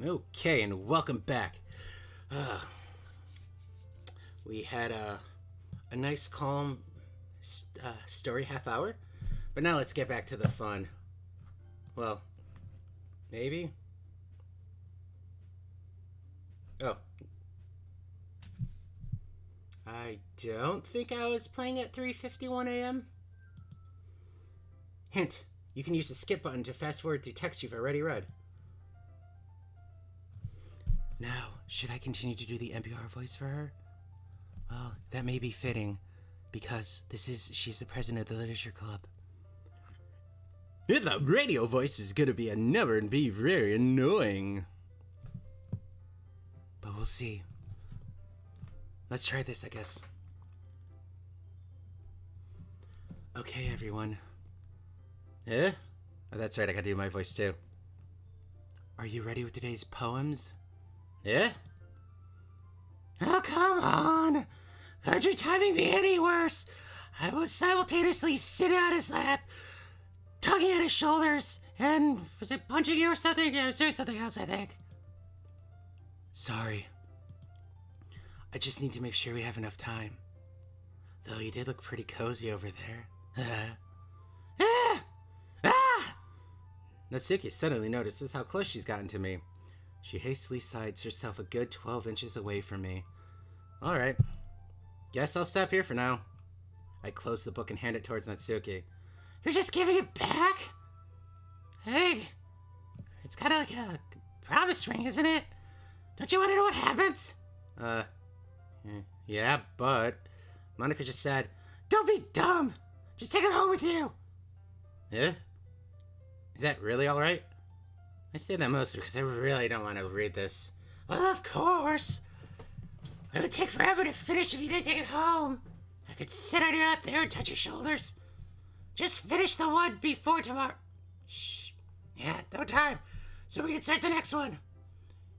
Okay, and welcome back. We had a nice, calm story half hour, but now let's get back to the fun. Well, maybe? Oh. I don't think I was playing at 3:51 a.m. Hint, you can use the skip button to fast forward through text you've already read. Now, should I continue to do the NPR voice for her? Well, that may be fitting, because she's the president of the Literature Club. The radio voice is gonna be a number and be very annoying. But we'll see. Let's try this, I guess. Okay, everyone. Oh, that's right, I gotta do my voice too. Are you ready with today's poems? Yeah? Oh, come on! Could your timing be any worse? I was simultaneously sitting on his lap, tugging at his shoulders, and was it punching you or something? Yeah, was there something else, I think? Sorry. I just need to make sure we have enough time. Though you did look pretty cozy over there. Natsuki suddenly notices how close she's gotten to me. She hastily sides herself a good 12 inches away from me. Alright. Guess I'll stop here for now. I close the book and hand it towards Natsuki. You're just giving it back? Hey, it's kind of like a promise ring, isn't it? Don't you want to know what happens? Yeah, but... Monica just said, don't be dumb! Just take it home with you! Yeah? Is that really alright? I say that mostly because I really don't want to read this. Well, of course! It would take forever to finish if you didn't take it home. I could sit on your lap there and touch your shoulders. Just finish the one before tomorrow. Shh. Yeah, no time. So we can start the next one.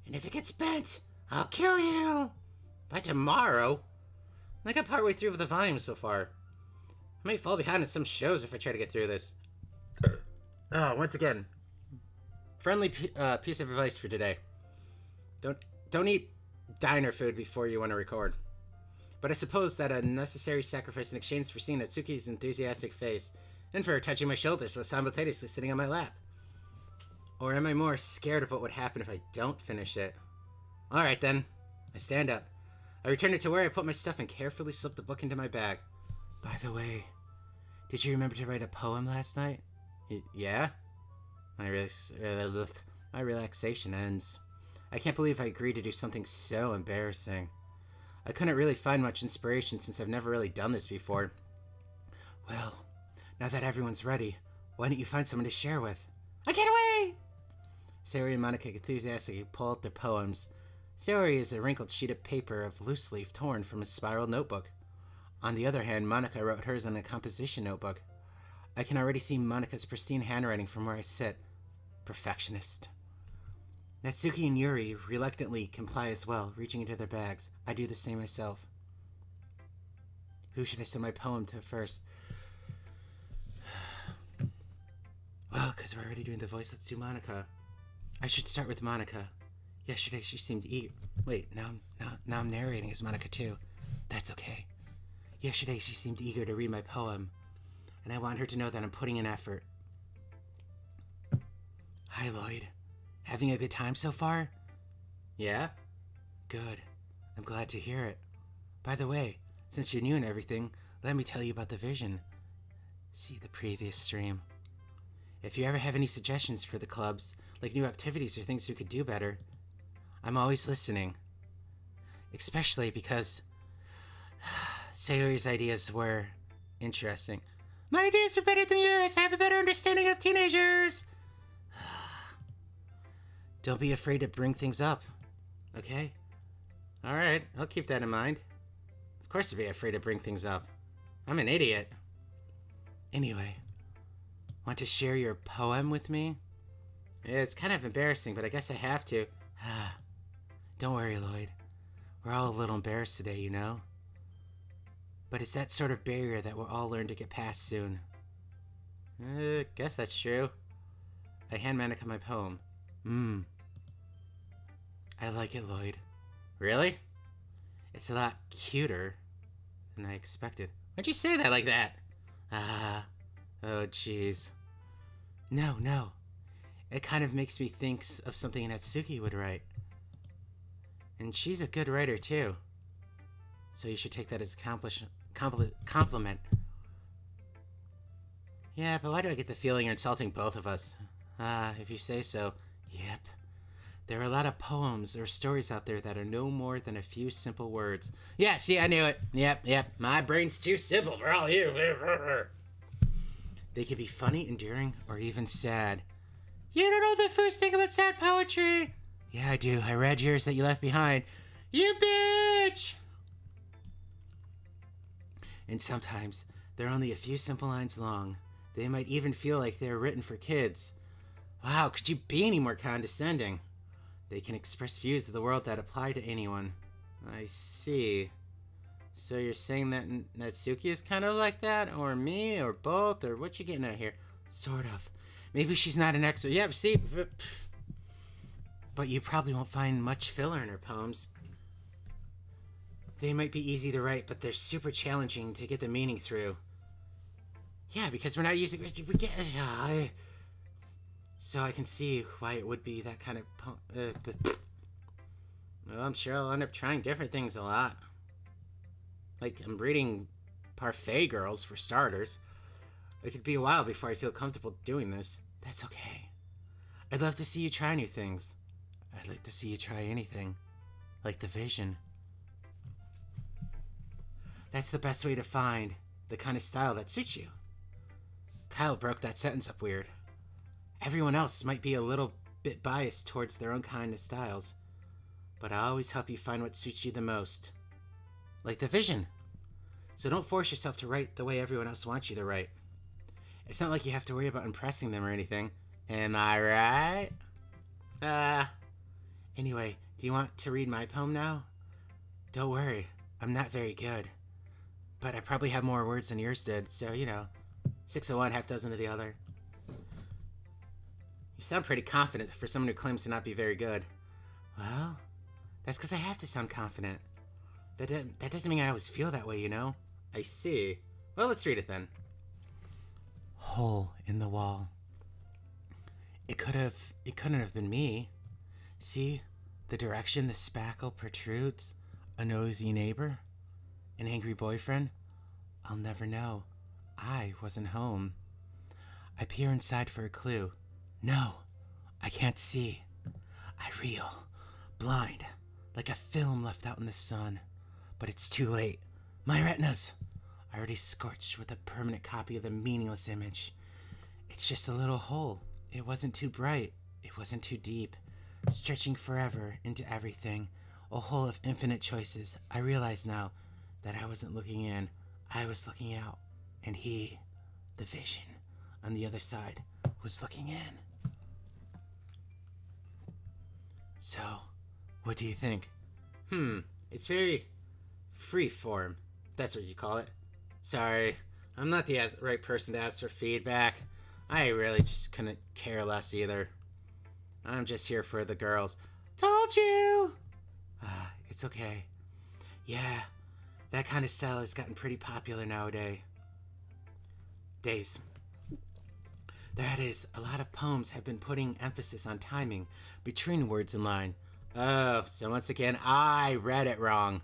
And if it gets bent, I'll kill you. By tomorrow? I got partway through with the volume so far. I may fall behind in some shows if I try to get through this. Once again, friendly piece of advice for today. Don't eat diner food before you want to record. But I suppose that a necessary sacrifice in exchange for seeing Natsuki's enthusiastic face and for her touching my shoulders while simultaneously sitting on my lap. Or am I more scared of what would happen if I don't finish it? Alright then. I stand up. I return it to where I put my stuff and carefully slip the book into my bag. By the way, did you remember to write a poem last night? Yeah? My relaxation ends. I can't believe I agreed to do something so embarrassing. I couldn't really find much inspiration since I've never really done this before. Well, now that everyone's ready, why don't you find someone to share with? I can't wait! Sayori and Monica enthusiastically pull out their poems. Sayori is a wrinkled sheet of paper of loose leaf torn from a spiral notebook. On the other hand, Monica wrote hers on a composition notebook. I can already see Monica's pristine handwriting from where I sit. Perfectionist. Natsuki and Yuri reluctantly comply as well, reaching into their bags. I do the same myself. Who should I send my poem to first? Well, because we're already doing the voice, let's do Monica. I should start with Monica. Yesterday she seemed eager. Wait, now I'm narrating as Monica too. That's okay. Yesterday she seemed eager to read my poem, and I want her to know that I'm putting in effort. Hi, Lloyd. Having a good time so far? Yeah? Good. I'm glad to hear it. By the way, since you're new and everything, let me tell you about the vision. See the previous stream. If you ever have any suggestions for the clubs, like new activities or things we could do better, I'm always listening. Especially because Sayori's ideas were interesting. My ideas are better than yours. I have a better understanding of teenagers. Don't be afraid to bring things up. Okay? Alright, I'll keep that in mind. Of course I'd be afraid to bring things up. I'm an idiot. Anyway, want to share your poem with me? Yeah, it's kind of embarrassing, but I guess I have to. Don't worry, Lloyd. We're all a little embarrassed today, you know? But it's that sort of barrier that we'll all learn to get past soon. Guess that's true. I hand Monica my poem. I like it, Lloyd. Really? It's a lot cuter than I expected. Why'd you say that like that? Oh jeez. No. It kind of makes me think of something Natsuki would write. And she's a good writer too. So you should take that as a compliment. Yeah, but why do I get the feeling you're insulting both of us? If you say so. Yep. There are a lot of poems or stories out there that are no more than a few simple words. Yeah, see, I knew it. Yep. My brain's too simple for all you. They can be funny, endearing, or even sad. You don't know the first thing about sad poetry. Yeah, I do. I read yours that you left behind. You bitch! And sometimes they're only a few simple lines long. They might even feel like they're written for kids. Wow, could you be any more condescending? They can express views of the world that apply to anyone. I see. So you're saying that Natsuki is kind of like that? Or me? Or both? Or what you getting at here? Sort of. Maybe she's not an expert. Yeah, see? But you probably won't find much filler in her poems. They might be easy to write, but they're super challenging to get the meaning through. Yeah, because we're not using... So I can see why it would be that kind of well, I'm sure I'll end up trying different things a lot. Like, I'm reading Parfait Girls, for starters. It could be a while before I feel comfortable doing this. That's okay. I'd love to see you try new things. I'd like to see you try anything. Like the vision. That's the best way to find the kind of style that suits you. Kyle broke that sentence up weird. Everyone else might be a little bit biased towards their own kind of styles, but I always help you find what suits you the most. Like the vision. So don't force yourself to write the way everyone else wants you to write. It's not like you have to worry about impressing them or anything. Am I right? Anyway, do you want to read my poem now? Don't worry, I'm not very good. But I probably have more words than yours did, so, 6 of one, half dozen of the other. You sound pretty confident for someone who claims to not be very good. Well, that's because I have to sound confident. That doesn't mean I always feel that way, I see. Well, let's read it then. Hole in the wall. It couldn't have been me. See, the direction the spackle protrudes? A nosy neighbor? An angry boyfriend? I'll never know. I wasn't home. I peer inside for a clue. No, I can't see. I reel, blind, like a film left out in the sun. But it's too late. My retinas, already scorched with a permanent copy of the meaningless image. It's just a little hole. It wasn't too bright. It wasn't too deep. Stretching forever into everything. A hole of infinite choices. I realize now that I wasn't looking in. I was looking out. And he, the vision, on the other side, was looking in. So, what do you think? It's very free-form. That's what you call it. Sorry, I'm not the right person to ask for feedback. I really just couldn't care less either. I'm just here for the girls. Told you! It's okay. Yeah, that kind of style has gotten pretty popular nowadays. That is, a lot of poems have been putting emphasis on timing between words and line. Oh, so once again, I read it wrong.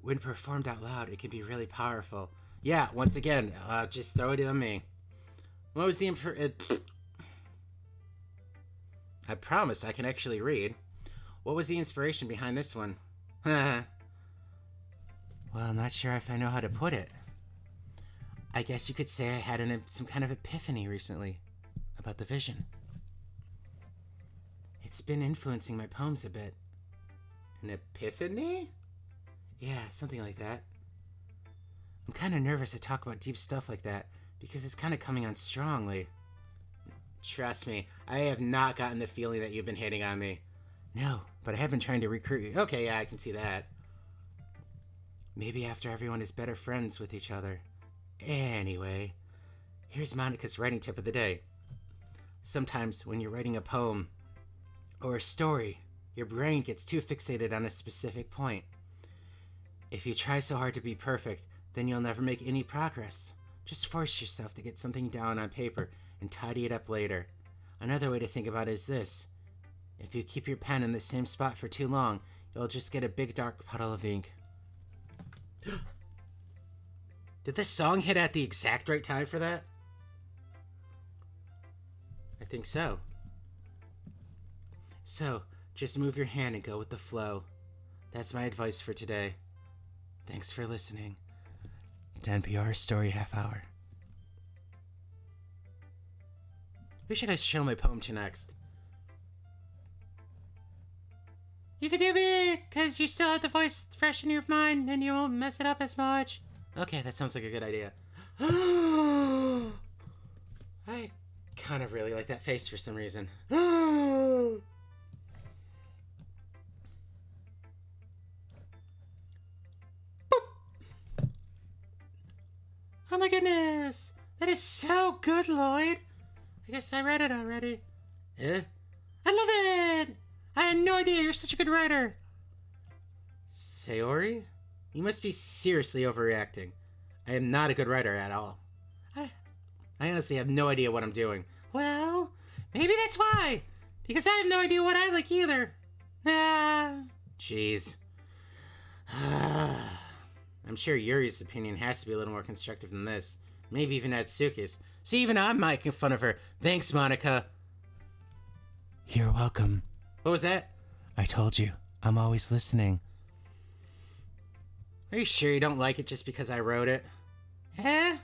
When performed out loud, it can be really powerful. Yeah, once again, just throw it on me. What was the I promise I can actually read. What was the inspiration behind this one? Well, I'm not sure if I know how to put it. I guess you could say I had some kind of epiphany recently about the vision. It's been influencing my poems a bit. An epiphany? Yeah, something like that. I'm kind of nervous to talk about deep stuff like that because it's kind of coming on strongly. Trust me, I have not gotten the feeling that you've been hitting on me. No, but I have been trying to recruit you. Okay, yeah, I can see that. Maybe after everyone is better friends with each other. Anyway, here's Monica's writing tip of the day. Sometimes when you're writing a poem or a story your brain gets too fixated on a specific point. If you try so hard to be perfect, then you'll never make any progress. Just force yourself to get something down on paper and tidy it up later. Another way to think about it is this. If you keep your pen in the same spot for too long, you'll just get a big dark puddle of ink. Did this song hit at the exact right time for that? I think so. So, just move your hand and go with the flow. That's my advice for today. Thanks for listening to NPR Story Half Hour. Who should I show my poem to next? You could do me, because you still have the voice fresh in your mind and you won't mess it up as much. Okay, that sounds like a good idea. I kind of really like that face for some reason. Oh my goodness! That is so good, Lloyd! I guess I read it already. Eh? I love it! I had no idea you're such a good writer! Sayori? You must be seriously overreacting. I am not a good writer at all. I honestly have no idea what I'm doing. Well, maybe that's why! Because I have no idea what I like either. Jeez. I'm sure Yuri's opinion has to be a little more constructive than this. Maybe even Atsuki's. See, even I'm making fun of her. Thanks, Monica. You're welcome. What was that? I told you. I'm always listening. Are you sure you don't like it just because I wrote it? Well,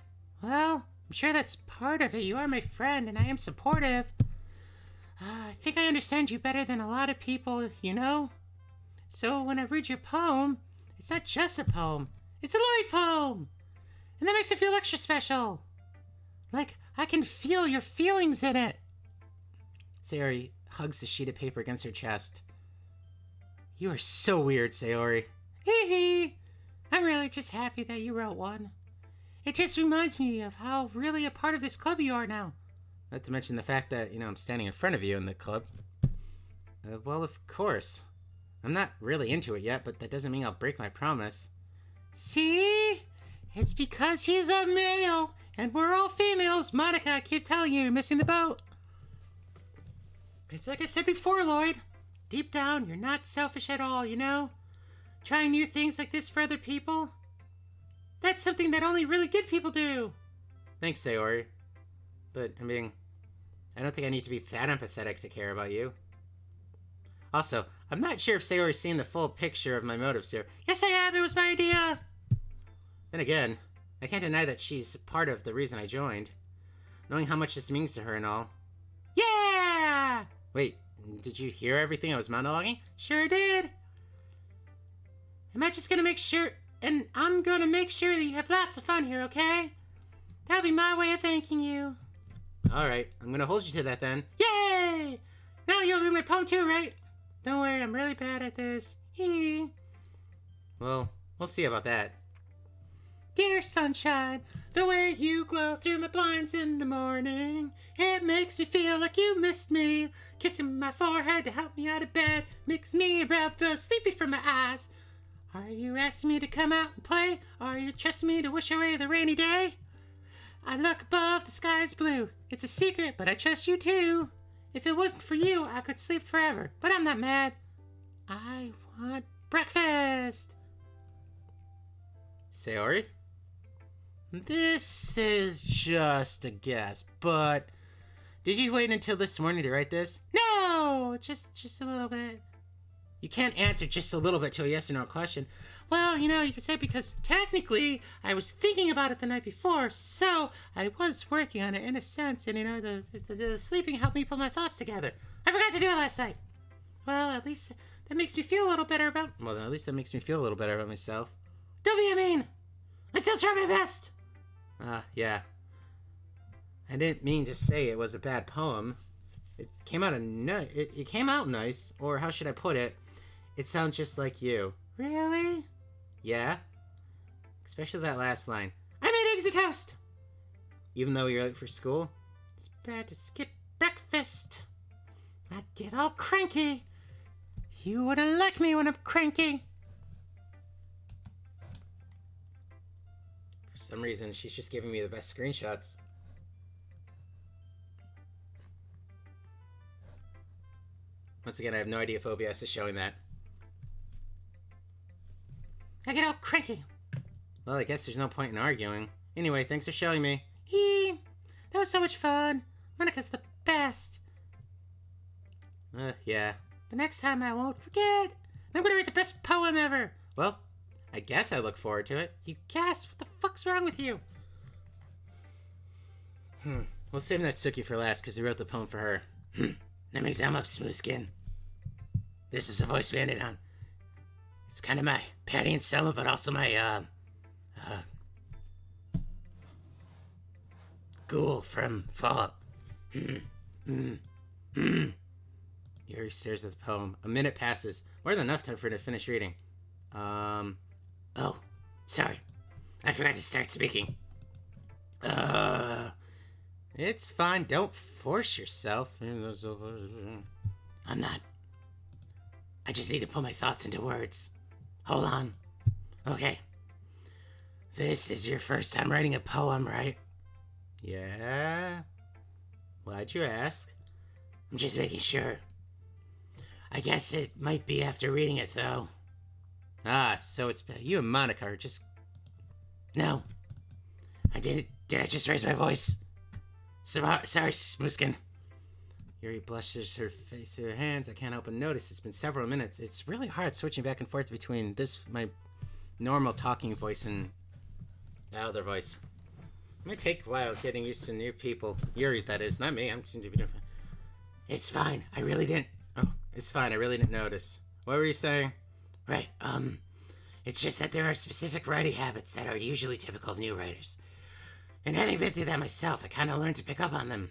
I'm sure that's part of it. You are my friend, and I am supportive. I think I understand you better than a lot of people, you know? So when I read your poem, it's not just a poem. It's a Lloyd poem! And that makes it feel extra special. Like, I can feel your feelings in it. Sayori hugs the sheet of paper against her chest. You are so weird, Sayori. Hee hee. I'm really just happy that you wrote one. It just reminds me of how really a part of this club you are now. Not to mention the fact that, I'm standing in front of you in the club. Well, of course. I'm not really into it yet, but that doesn't mean I'll break my promise. See? It's because he's a male, and we're all females. Monica, I keep telling you, you're missing the boat. It's like I said before, Lloyd. Deep down, you're not selfish at all, you know? Trying new things like this for other people? That's something that only really good people do. Thanks, Sayori. But, I don't think I need to be that empathetic to care about you. Also, I'm not sure if Sayori's seen the full picture of my motives here. Yes, I have. It was my idea. Then again, I can't deny that she's part of the reason I joined. Knowing how much this means to her and all. Yeah! Wait, did you hear everything I was monologuing? Sure did. Am I just gonna make sure... And I'm gonna make sure that you have lots of fun here, okay? That'll be my way of thanking you. Alright, I'm gonna hold you to that then. Yay! Now you'll read my poem too, right? Don't worry, I'm really bad at this. Hee. Well, we'll see about that. Dear sunshine, the way you glow through my blinds in the morning, it makes me feel like you missed me. Kissing my forehead to help me out of bed makes me rub the sleepy from my eyes. Are you asking me to come out and play? Or are you trusting me to wish away the rainy day? I look above, the sky's blue. It's a secret, but I trust you too. If it wasn't for you, I could sleep forever. But I'm not mad. I want breakfast. Sayori? This is just a guess, but... Did you wait until this morning to write this? No! Just a little bit. You can't answer just a little bit to a yes or no question. Well, you could say because technically I was thinking about it the night before, so I was working on it in a sense, and the sleeping helped me put my thoughts together. I forgot to do it last night. Well, at least that makes me feel a little better about... Well, at least that makes me feel a little better about myself. Don't be mean! I still try my best! Yeah. I didn't mean to say it was a bad poem. It came out it came out nice, or how should I put it? It sounds just like you. Really? Yeah. Especially that last line. I made eggs and toast! Even though you're late for school? It's bad to skip breakfast. I'd get all cranky. You wouldn't like me when I'm cranky. For some reason, she's just giving me the best screenshots. Once again, I have no idea if OBS is showing that. I get all cranky. Well, I guess there's no point in arguing. Anyway, thanks for showing me. That was so much fun. Monika's the best. Yeah. But next time I won't forget. I'm gonna write the best poem ever. Well, I guess I look forward to it. You guess? What the fuck's wrong with you? We'll save Natsuki for last because we wrote the poem for her. That makes I'm up, Smooth Skin. This is the voice we ended on. It's kind of my Patty and Selma, but also my, Ghoul from Fallout. Yuri stares at the poem. A minute passes. More than enough time for her to finish reading. Oh, sorry. I forgot to start speaking. It's fine. Don't force yourself. I'm not. I just need to put my thoughts into words. Hold on. Okay. This is your first time writing a poem, right? Yeah. Why'd you ask? I'm just making sure. I guess it might be after reading it, though. Ah, so it's you and Monika are just... No. I didn't... Did I just raise my voice? Sorry, Smooskin. Yuri blushes her face to her hands. I can't help but notice it's been several minutes. It's really hard switching back and forth between this, my normal talking voice, and the other voice. It might take a while getting used to new people. Yuri's, that is, not me. I'm just doing fine. It's fine. I really didn't... Oh, it's fine. I really didn't notice. What were you saying? Right, it's just that there are specific writing habits that are usually typical of new writers. And having been through that myself, I kind of learned to pick up on them.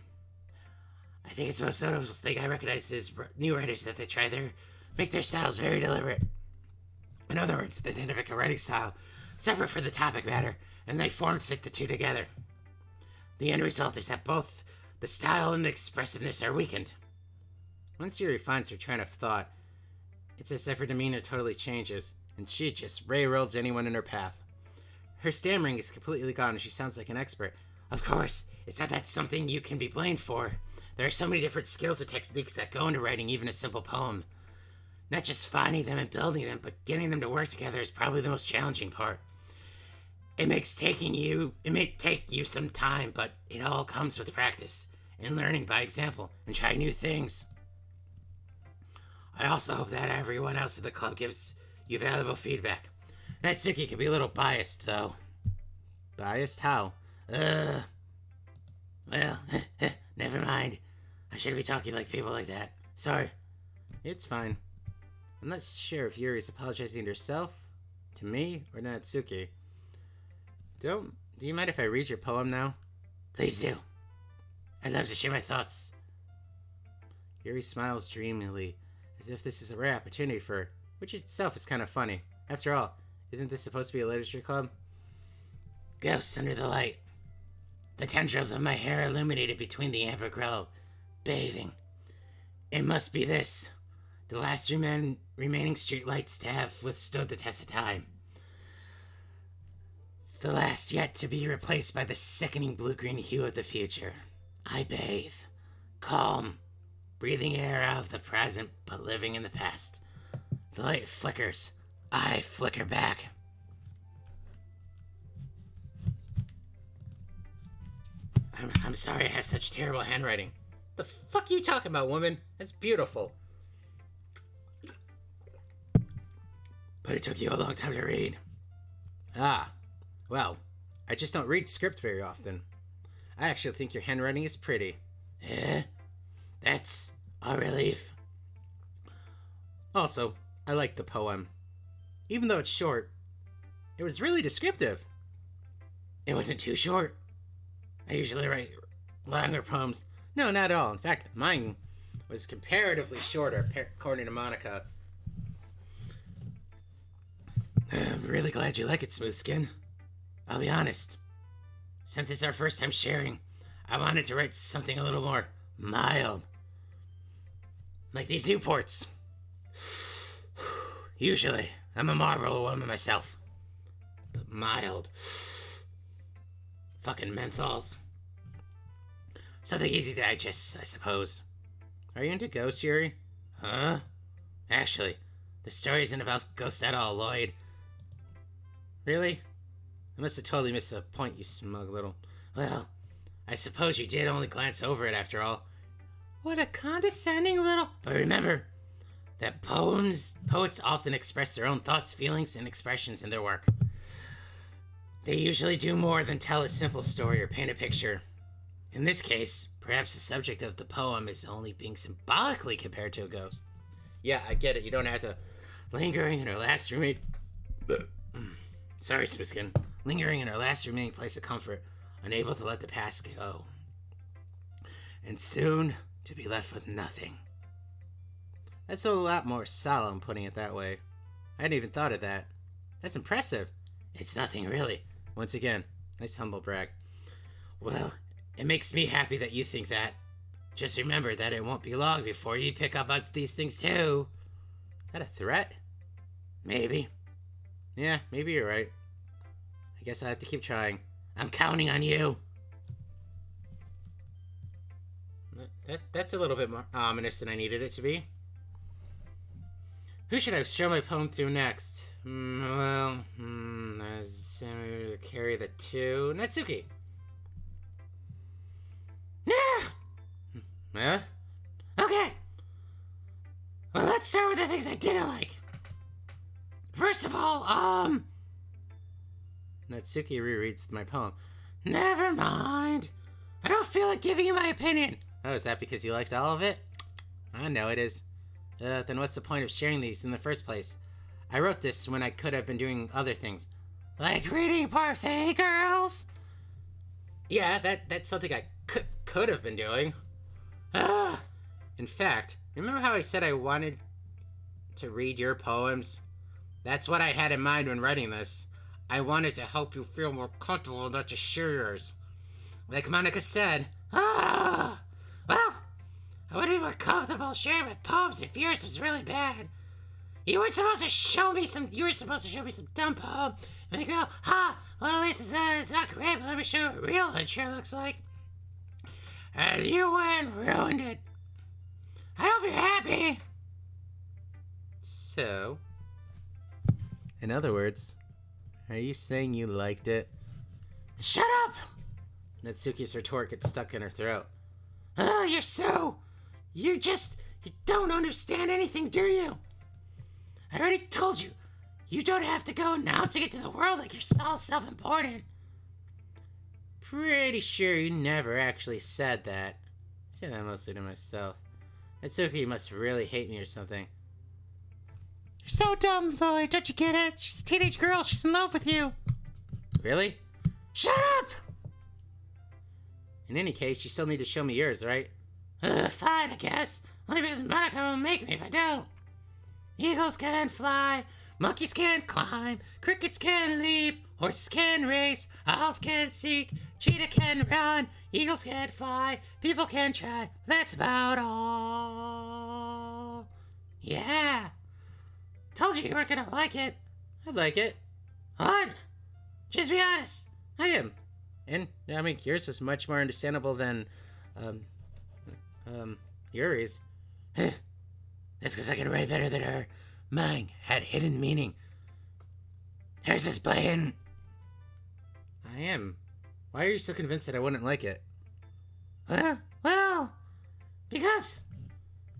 I think it's the most notable thing I recognize is new writers that make their styles very deliberate. In other words, they tend to pick a writing style separate from the topic matter, and they form-fit the two together. The end result is that both the style and the expressiveness are weakened. Once Yuri finds her train of thought, it's as if her demeanor totally changes, and she just railroads anyone in her path. Her stammering is completely gone, and she sounds like an expert. Of course, it's not that something you can be blamed for. There are so many different skills or techniques that go into writing even a simple poem. Not just finding them and building them, but getting them to work together is probably the most challenging part. It may take you some time, but it all comes with practice and learning by example and trying new things. I also hope that everyone else at the club gives you valuable feedback. Natsuki can be a little biased, though. Biased? How? Well, never mind. I shouldn't be talking like people like that. Sorry. It's fine. I'm not sure if Yuri's apologizing to herself, to me, or to Natsuki. Do you mind if I read your poem now? Please do. I'd love to share my thoughts. Yuri smiles dreamily, as if this is a rare opportunity for her, which itself is kind of funny. After all, isn't this supposed to be a literature club? Ghost under the light. The tendrils of my hair illuminated between the amber glow, bathing. It must be this, the last remaining streetlights to have withstood the test of time. The last yet to be replaced by the sickening blue-green hue of the future. I bathe, calm, breathing air out of the present, but living in the past. The light flickers. I flicker back. I'm sorry I have such terrible handwriting. The fuck are you talking about, woman? That's beautiful. But it took you a long time to read. Ah, well, I just don't read script very often. I actually think your handwriting is pretty. Eh? That's a relief. Also, I like the poem. Even though it's short, it was really descriptive. It wasn't too short. I usually write longer poems. No, not at all. In fact, mine was comparatively shorter, according to Monika. I'm really glad you like it, Smooth Skin. I'll be honest. Since it's our first time sharing, I wanted to write something a little more mild. Like these Newports. Usually, I'm a marvel woman myself. But mild. Fucking menthols. Something easy to digest, I suppose. Are you into ghosts, Yuri? Huh? Actually, the story isn't about ghosts at all, Lloyd. Really? I must have totally missed the point, you smug little... Well, I suppose you did only glance over it after all. What a condescending little... But remember that poets often express their own thoughts, feelings, and expressions in their work. They usually do more than tell a simple story or paint a picture. In this case, perhaps the subject of the poem is only being symbolically compared to a ghost. Yeah, I get it. You don't have to... Lingering in her last remaining... Sorry, Smiskin. Lingering in her last remaining place of comfort, unable to let the past go. And soon to be left with nothing. That's a lot more solemn, putting it that way. I hadn't even thought of that. That's impressive. It's nothing, really. Once again, nice humble brag. Well, it makes me happy that you think that. Just remember that it won't be long before you pick up on these things too. Is that a threat? Maybe. Yeah, maybe you're right. I guess I'll have to keep trying. I'm counting on you. That's a little bit more ominous than I needed it to be. Who should I show my poem to next? Carry the two. Natsuki. Yeah? Okay. Well, let's start with the things I didn't like. First of all, Natsuki rereads my poem. Never mind. I don't feel like giving you my opinion. Oh, is that because you liked all of it? I know it is. Then what's the point of sharing these in the first place? I wrote this when I could have been doing other things. Like reading Parfait Girls? Yeah, that's something I could have been doing. In fact, remember how I said I wanted to read your poems? That's what I had in mind when writing this. I wanted to help you feel more comfortable and not just share yours. Like Monica said, well, I would be more comfortable sharing my poems if yours was really bad. You were supposed to show me some dumb poem, and they go, well, at least it's not great, but let me show you what real literature looks like. And you went and ruined it. I hope you're happy. So, in other words, are you saying you liked it? Shut up! Natsuki's retort gets stuck in her throat. You don't understand anything, do you? I already told you, you don't have to go announcing it to the world like you're all self-important. Pretty sure you never actually said that. I say that mostly to myself. Natsuki must really hate me or something. You're so dumb, Lloyd, don't you get it? She's a teenage girl, she's in love with you. Really? Shut up! In any case, you still need to show me yours, right? Fine, I guess. Only because Monica will make me if I don't. Eagles can fly, monkeys can climb, crickets can leap, horses can race, owls can seek, cheetah can run, eagles can fly, people can try. That's about all. Yeah. Told you weren't gonna like it. I'd like it. What? Just be honest. I am. And, I mean, yours is much more understandable than, Yuri's. That's because I can write better than her. Mine had hidden meaning. Hers is blatant. I am. Why are you so convinced that I wouldn't like it? Well, because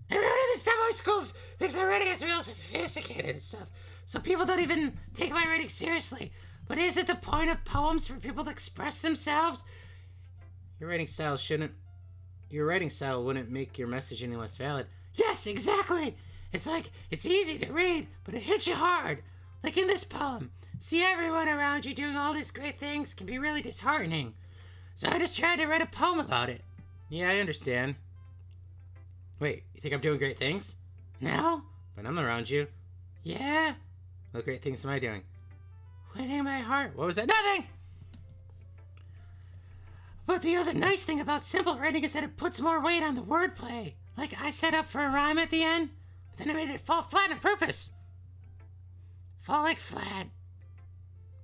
everyone in this demo schools thinks my writing is real sophisticated and stuff, so people don't even take my writing seriously. But is it the point of poems for people to express themselves? Your writing style wouldn't make your message any less valid. Yes, exactly! It's like, it's easy to read, but it hits you hard. Like in this poem. See everyone around you doing all these great things can be really disheartening. So I just tried to write a poem about it. Yeah, I understand. Wait, you think I'm doing great things? No? But I'm around you. Yeah? What great things am I doing? Winning my heart. What was that? Nothing! But the other nice thing about simple writing is that it puts more weight on the wordplay. Like I set up for a rhyme at the end, but then I made it fall flat on purpose. fall like flat.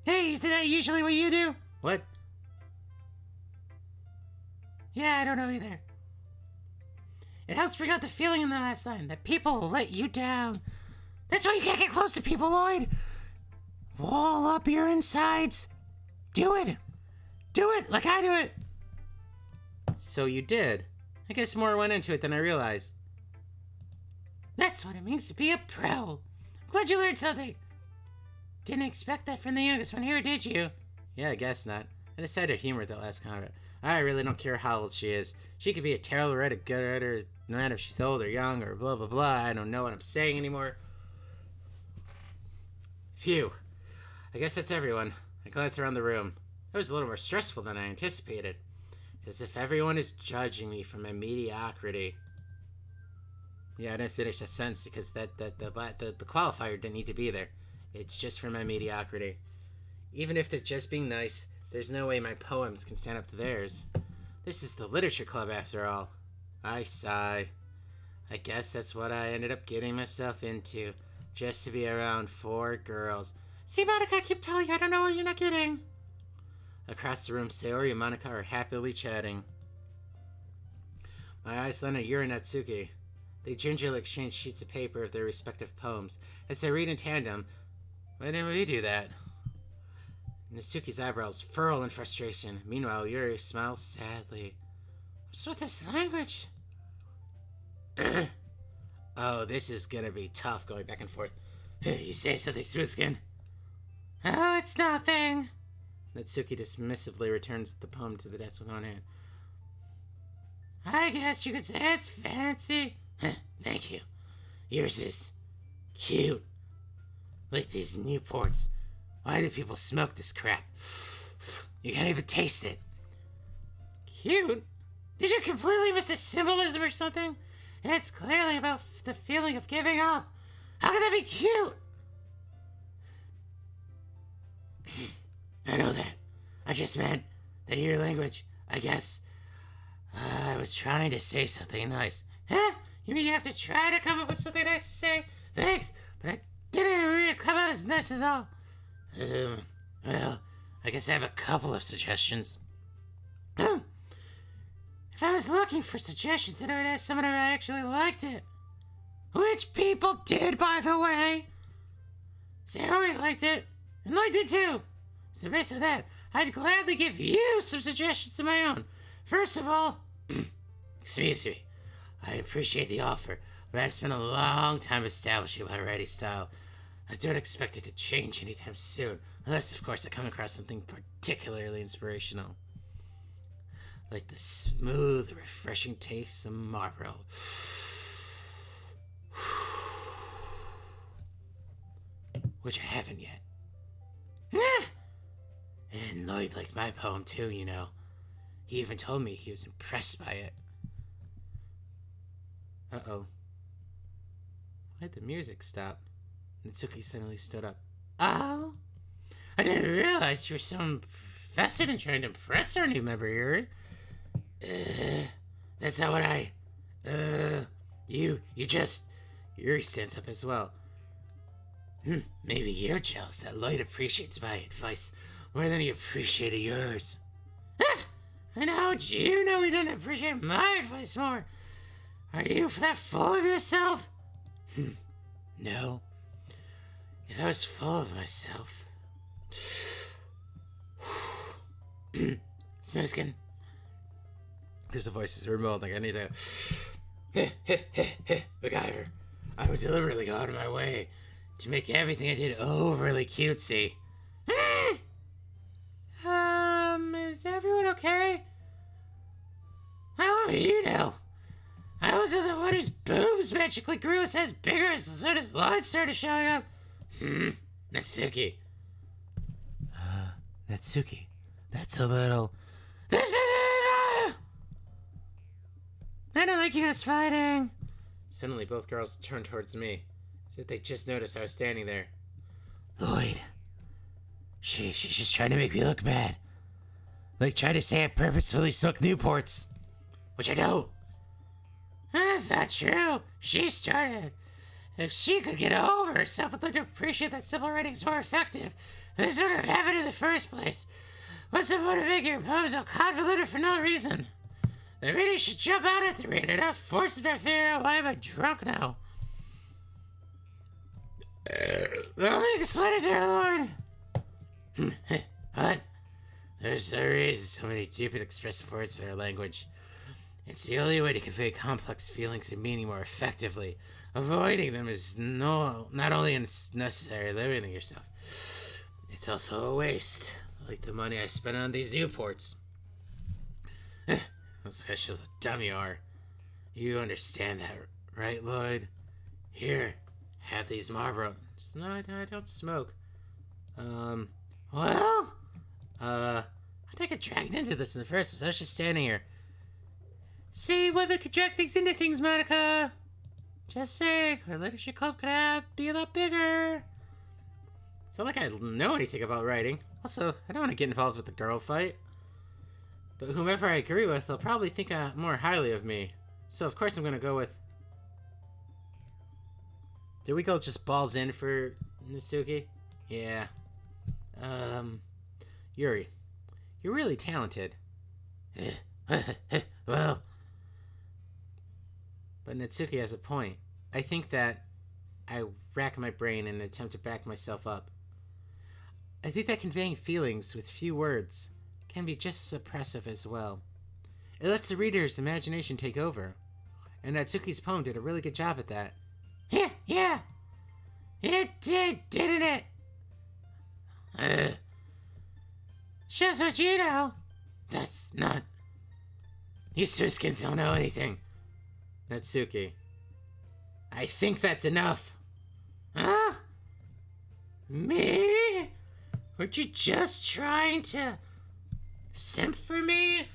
Hey, is that usually what you do? What? Yeah, I don't know either. It helps bring out the feeling in the last line that people will let you down. That's why you can't get close to people, Lloyd. Wall up your insides. Do it. Do it like I do it. So you did. I guess more went into it than I realized. That's what it means to be a pro. I'm glad you learned something. Didn't expect that from the youngest one here, did you? Yeah, I guess not. I decided to humor that last comment. I really don't care how old she is. She could be a terrible writer, good writer, no matter if she's old or young or blah, blah, blah. I don't know what I'm saying anymore. Phew. I guess that's everyone. I glance around the room. It was a little more stressful than I anticipated. It's as if everyone is judging me for my mediocrity. Yeah, I didn't finish that sentence because the qualifier didn't need to be there. It's just for my mediocrity. Even if they're just being nice, there's no way my poems can stand up to theirs. This is the literature club after all. I sigh. I guess that's what I ended up getting myself into, just to be around 4 girls. See, Monica, I keep telling you, I don't know what you're not getting. Across the room, Sayori and Monica are happily chatting. My eyes land on Yuri and Natsuki. They gingerly exchange sheets of paper of their respective poems. As they read in tandem, why didn't we do that? Natsuki's eyebrows furl in frustration. Meanwhile, Yuri smiles sadly. What's with this language? Oh, this is gonna be tough going back and forth. You say something, smooth skin? Oh, it's nothing. Natsuki dismissively returns the poem to the desk with one hand. I guess you could say it's fancy. Thank you. Yours is cute. Like these Newports. Why do people smoke this crap? You can't even taste it. Cute? Did you completely miss the symbolism or something? It's clearly about the feeling of giving up. How can that be cute? I know that. I just meant that your language, I guess. I was trying to say something nice. Huh? You mean you have to try to come up with something nice to say? Thanks, but I didn't really come out as nice as all. Well, I guess I have a couple of suggestions. If I was looking for suggestions, then I would ask someone who actually liked it. Which people did, by the way. Sayori liked it, and liked it too. So based on that, I'd gladly give you some suggestions of my own. First of all, excuse me, I appreciate the offer, but I've spent a long time establishing my writing style. I don't expect it to change anytime soon, unless, of course, I come across something particularly inspirational. Like the smooth, refreshing taste of Marlboro. Which I haven't yet. And Lloyd liked my poem too, you know. He even told me he was impressed by it. Uh-oh. Why did the music stop? Natsuki suddenly stood up. Oh? I didn't realize you were so invested in trying to impress our new member, Yuri. That's not what I... You just... Yuri stands up as well. Maybe you're jealous that Lloyd appreciates my advice more than he appreciated yours. And how'd you know he didn't appreciate my advice more? Are you that full of yourself? No. If I was full of myself... Smoothskin. Because the voice is remote, like I need to... MacGyver. I would deliberately go out of my way to make everything I did overly cutesy. Is everyone okay? How would you know? I wasn't the one whose boobs magically grew as bigger as soon as lights started showing up. Natsuki. Natsuki, that's a little... I don't like you guys fighting. Suddenly, both girls turned towards me, as if they just noticed I was standing there. Lloyd. She's just trying to make me look bad. Like trying to say I purposefully smoke Newports. Which I don't. That's not true. She started. If she could get over herself, I'd like to appreciate that simple writing's more effective. This would have happened in the first place. What's the point of making your poems so convoluted for no reason? The reader should jump out at the reader, not force them to figure out why I'm a drunk now. Let me explain it to her, Lord. What? There's no reason so many deep and expressive words in our language. It's the only way to convey complex feelings and meaning more effectively. Avoiding them is not only unnecessary, limiting yourself, it's also a waste. Like the money I spent on these Newports. Those guys shows how dumb you are. You understand that, right, Lloyd? Here, have these Marlboro. No, I don't smoke. Well, I didn't get dragged into this in the first place. I was just standing here. See, women could drag things into things, Monica. Just saying, our literature club could be a lot bigger. It's not like I know anything about writing. Also, I don't want to get involved with the girl fight. But whomever I agree with, they'll probably think more highly of me. So of course I'm gonna go with... Did we go just balls in for Natsuki? Yeah. Yuri, you're really talented. Well... But Natsuki has a point. I think that I rack my brain in an attempt to back myself up. I think that conveying feelings with few words can be just as oppressive as well. It lets the reader's imagination take over. And Natsuki's poem did a really good job at that. Yeah. It did, didn't it? Shows what you know. That's not... You Skins don't know anything. Natsuki. I think that's enough. Huh? Me? Weren't you just trying to simp for me?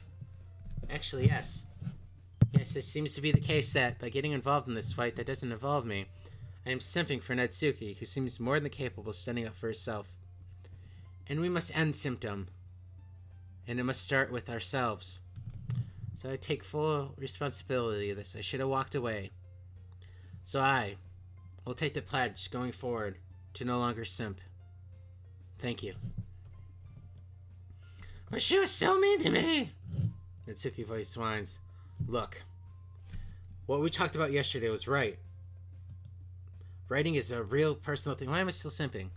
Actually, yes. Yes, it seems to be the case that by getting involved in this fight that doesn't involve me, I am simping for Natsuki, who seems more than capable of standing up for herself. And we must end symptom. And it must start with ourselves. So I take full responsibility of this. I should have walked away. So I will take the pledge going forward to no longer simp. Thank you. But she was so mean to me. Natsuki voice whines. Look, what we talked about yesterday was right. Writing is a real personal thing. Why am I still simping?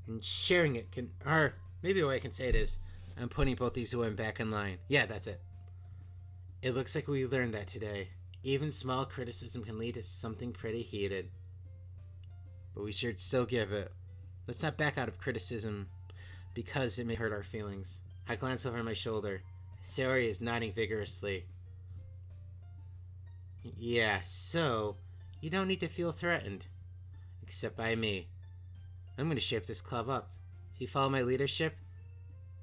And sharing it can, or maybe the way I can say it is, I'm putting both these women back in line. Yeah, that's it. It looks like we learned that today. Even small criticism can lead to something pretty heated. But we should still give it. Let's not back out of criticism because it may hurt our feelings. I glance over my shoulder. Sayori is nodding vigorously. Yeah, so you don't need to feel threatened. Except by me. I'm going to shape this club up. If you follow my leadership,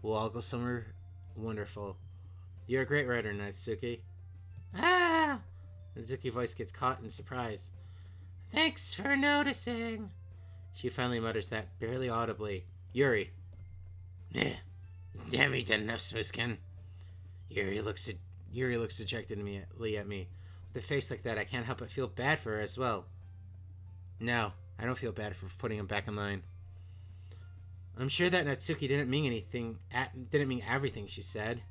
we'll all go somewhere wonderful. You're a great writer, Natsuki. Ah! Natsuki's voice gets caught in surprise. Thanks for noticing. She finally mutters that, barely audibly. Yuri. Damn, you done enough, Smoothskin. Yuri looks dejected at me. With a face like that, I can't help but feel bad for her as well. No, I don't feel bad for putting him back in line. I'm sure that Natsuki didn't mean everything she said.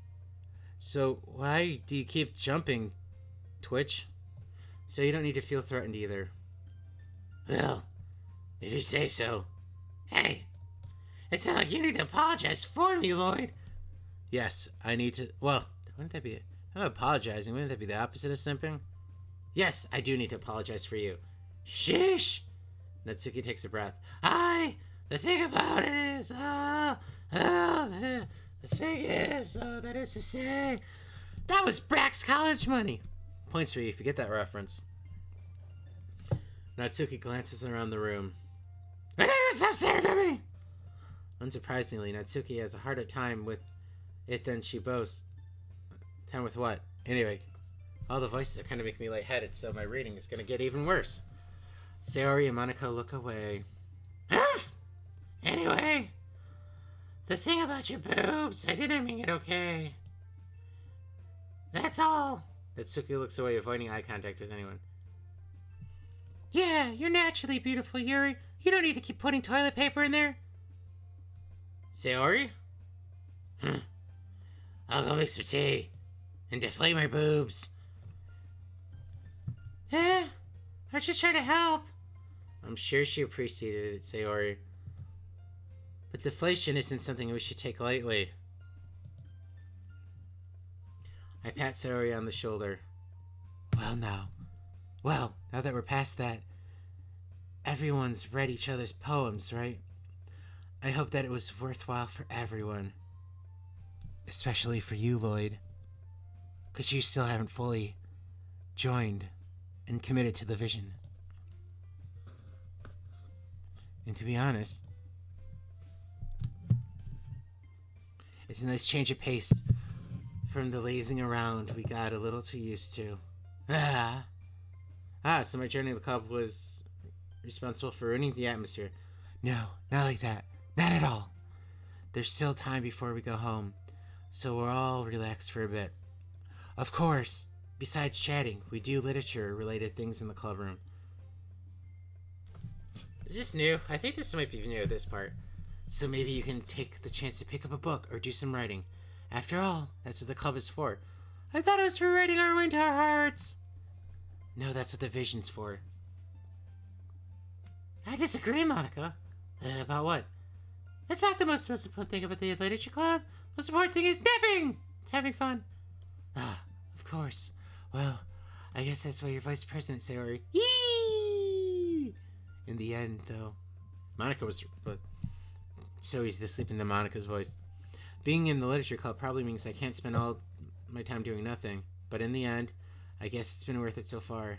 So why do you keep jumping, Twitch? So you don't need to feel threatened either. Well, if you say so. Hey, it's not like you need to apologize for me, Lloyd. Yes, I need to... Well, wouldn't that be... I'm apologizing. Wouldn't that be the opposite of simping? Yes, I do need to apologize for you. Sheesh! Natsuki takes a breath. The thing about it is... The thing is, that is to say... That was Brack's college money. Points for you if you get that reference. Natsuki glances around the room. Stop staring at me! Unsurprisingly, Natsuki has a harder time with it than she boasts. Time with what? Anyway, all the voices are kind of making me lightheaded, so my reading is going to get even worse. Sayori and Monica look away. Anyway, the thing about your boobs, I didn't mean it okay. That's all. Natsuki looks away, avoiding eye contact with anyone. Yeah, you're naturally beautiful, Yuri. You don't need to keep putting toilet paper in there. Sayori? I'll go make some tea and deflate my boobs. I was just trying to help. I'm sure she appreciated it, Sayori. But deflation isn't something we should take lightly. I pat Sayori on the shoulder. Well, now that we're past that, everyone's read each other's poems, right? I hope that it was worthwhile for everyone. Especially for you, Lloyd. Because you still haven't fully joined and committed to the vision. And to be honest, it's a nice change of pace from the lazing around we got a little too used to. So my joining the club was responsible for ruining the atmosphere. No, not like that. Not at all. There's still time before we go home, so we're all relaxed for a bit. Of course, besides chatting, we do literature-related things in the club room. Is this new? I think this might be new, this part. So maybe you can take the chance to pick up a book or do some writing. After all, that's what the club is for. I thought it was for writing our way into our hearts. No, that's what the vision's for. I disagree, Monica. About what? That's not the most important thing about the literature club. The most important thing is napping! It's having fun. Of course. Well, I guess that's why you're vice president, Sayori. Yee! In the end, though, Monica was... But so he's asleep into Monica's voice. Being in the literature club probably means I can't spend all my time doing nothing. But in the end, I guess it's been worth it so far.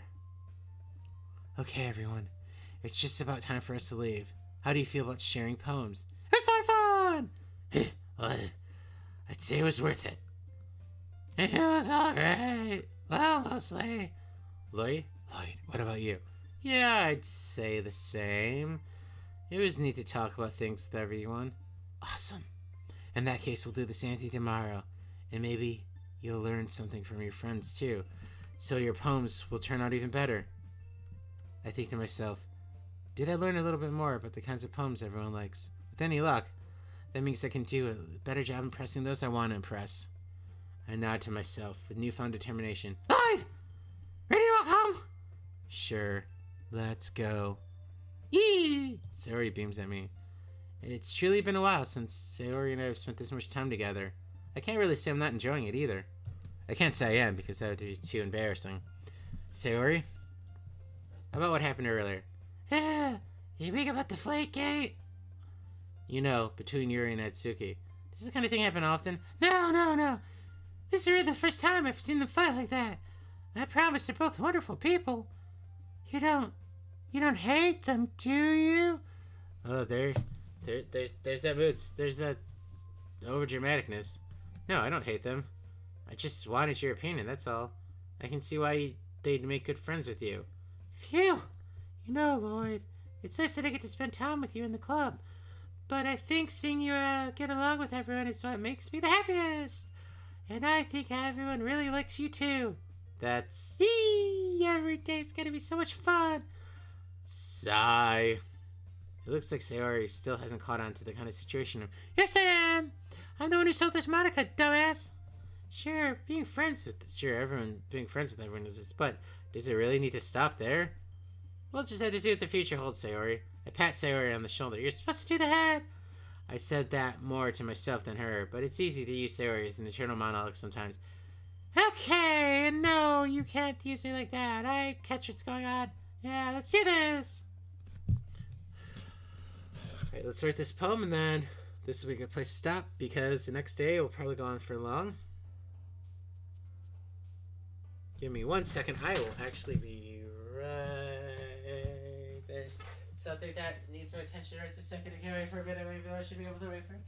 Okay, everyone. It's just about time for us to leave. How do you feel about sharing poems? It's not fun! Well, I'd say it was worth it. It was alright. Well, mostly. Lloyd, what about you? Yeah, I'd say the same. It was neat to talk about things with everyone. Awesome. In that case, we'll do the same thing tomorrow. And maybe you'll learn something from your friends, too. So your poems will turn out even better. I think to myself, did I learn a little bit more about the kinds of poems everyone likes? With any luck, that means I can do a better job impressing those I want to impress. I nod to myself with newfound determination. Lloyd! Ready to walk home? Sure. Let's go. Yee! Sayori beams at me. It's truly been a while since Sayori and I have spent this much time together. I can't really say I'm not enjoying it either. I can't say I am because that would be too embarrassing. Sayori? How about what happened earlier? You mean about the flake gate? You know, between Yuri and Atsuki. Does this kind of thing happen often? No. This is really the first time I've seen them fight like that. I promise they're both wonderful people. You don't hate them, do you? Oh, there's that mood. There's that overdramaticness. No, I don't hate them. I just wanted your opinion, that's all. I can see why they'd make good friends with you. Phew! You know, Lloyd, it's nice that I get to spend time with you in the club. But I think seeing you get along with everyone is what makes me the happiest. And I think everyone really likes you too. That's... Every day's gonna be so much fun. Sigh. It looks like Sayori still hasn't caught on to the kind of situation of... Yes, I am! I'm the one who sold this Monica, dumbass! Sure, being friends with everyone is this, but does it really need to stop there? We'll just have to see what the future holds, Sayori. I pat Sayori on the shoulder. You're supposed to do the head! I said that more to myself than her, but it's easy to use Sayori as an internal monologue sometimes. Okay, no, you can't use me like that. I catch what's going on. Yeah, let's do this! Alright, let's write this poem and then this will be a good place to stop because the next day we'll probably go on for long. Give me 1 second. I will actually be right. There's something that needs my attention right this second. I can't wait for a bit. Maybe I should be able to wait for it.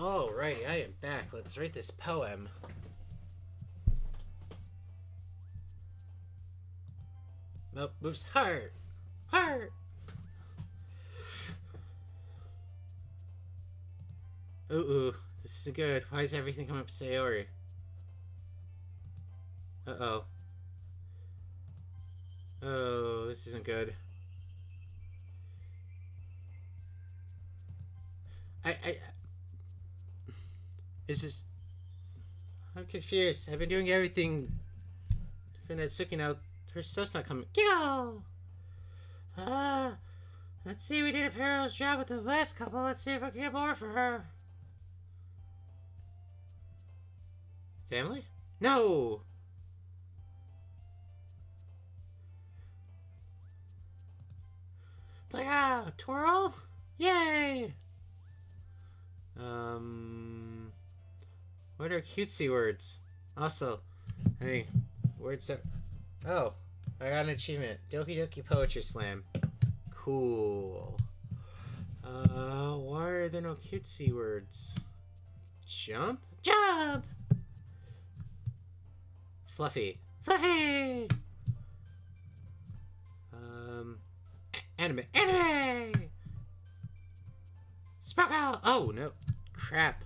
Alrighty, I am back. Let's write this poem. Oh, oops, heart! Heart! Ooh, this isn't good. Why is everything coming up Sayori? Uh-oh. Oh, this isn't good. Is this... I'm confused. I've been doing everything for Natsuki now. Her stuff's not coming. Go! Let's see, we did a perilous job with the last couple. Let's see if I can get more for her. Family? No! Play out! Twirl? Yay! What are cutesy words? Also, hey, words that... Oh, I got an achievement. Doki Doki Poetry Slam. Cool. Why are there no cutesy words? Jump? Jump! Fluffy. Fluffy! Anime. Anime! Sparkle! Oh, no. Crap.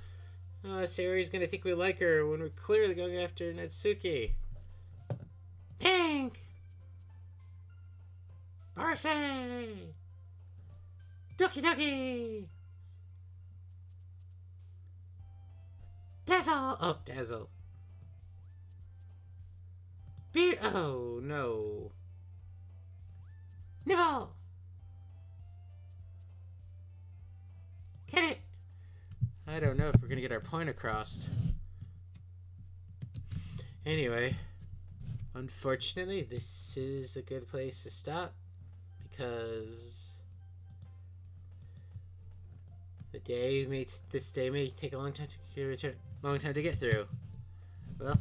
Sayori's gonna think we like her when we're clearly going after Natsuki. Pink! Parfait! Doki Doki! Dazzle! Oh, Dazzle. Oh, no. Nibble! Get it! I don't know if we're gonna get our point across. Anyway, unfortunately, this is a good place to stop because this day may take a long time to get through. Well,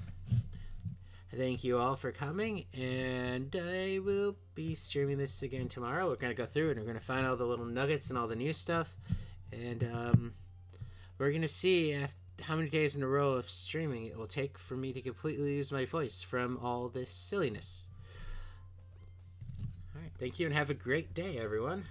thank you all for coming, and I will be streaming this again tomorrow. We're gonna go through and we're gonna find all the little nuggets and all the new stuff, and we're gonna see how many days in a row of streaming it will take for me to completely lose my voice from all this silliness. Alright, thank you and have a great day, everyone.